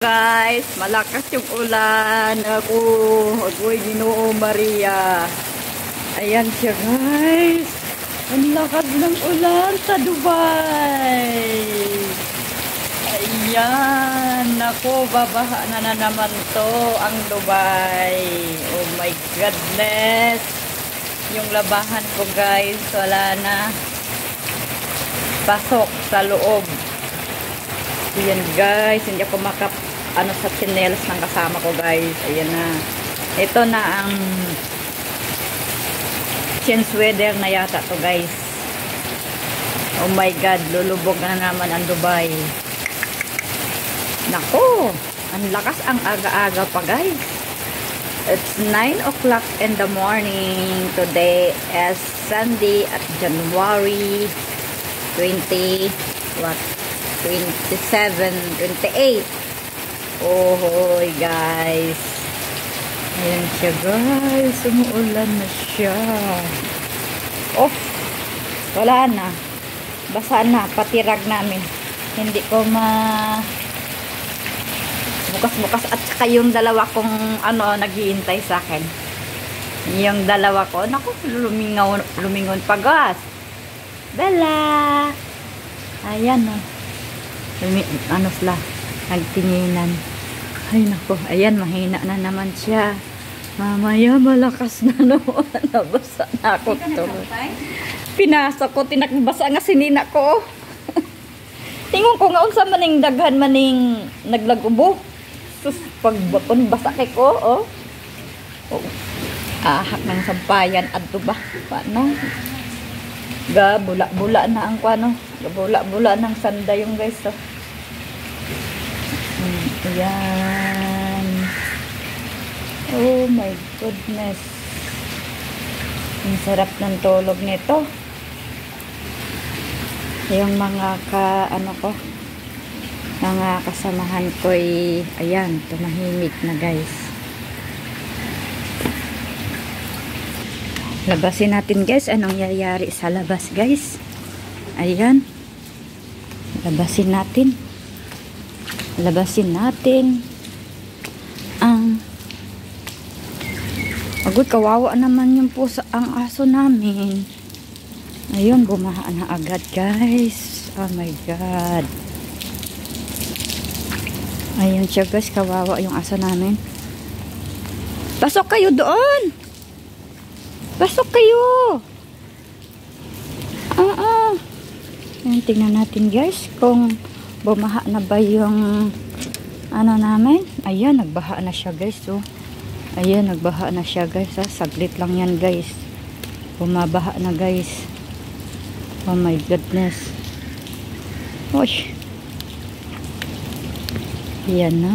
Guys, malakas yung ulan. Ako'y Ginoo Maria. Ayan siya guys. Ang lakas ng ulan sa Dubai. Ayan. Ako, babaha na naman to ang Dubai. Oh my goodness. Yung labahan ko guys, wala na. Pasok sa loob. Ayan guys, hindi ako sa chinelas ng kasama ko guys. Ayan na. Ito na ang change weather na yata to guys. Oh my god, lulubog na naman ang Dubai. Nako, ang lakas ang aga-aga pa guys. It's 9 o'clock in the morning. Today is Sunday at January 27, 28. Oh, guys. Ayan siya, guys. Umuulan na siya. Oh, wala na. Basa na. Patirag namin. Hindi ko bukas-bukas. At saka yung dalawa kong naghihintay sa akin. Yung dalawa ko. Naku, lumingon pa, guys. Bella! Ayan, oh. Sila, nagtinginan. Ay, naku. Ayan, mahina na naman siya. Mamaya, malakas na noon. Nabasa na ako to. Pinasok ko, tinakbasa nga sinina ko. Tingon ko nga, unsa maning daghan maning naglagubo. Sus, pagbapon, basa kay ko, oh. Oh. Ahak ng sampayan, adto ba? Paano? Bula-bula na ang bula-bula ng sanda yung guys, oh. Ayan. Oh my goodness. Ang sarap ng tulog nito. Yung mga mga kasamahan ko'y ayan, tumahimik na guys. Labasin natin guys, anong yayari sa labas guys. Ayan. Labasin natin ang agad, kawawa naman yung pusa ang aso namin. Ayun, bumaha na agad guys. Oh my god. Ayun siya guys, kawawa yung aso namin. Pasok kayo doon. Pasok kayo. Ayan, tingnan natin guys kung bumaha na ba yung namin. Ayan, nagbaha na siya guys. Oh. Ayan, nagbaha na siya guys. Saglit lang yan guys. Bumabaha na guys. Oh my goodness. Oy. Ayan na.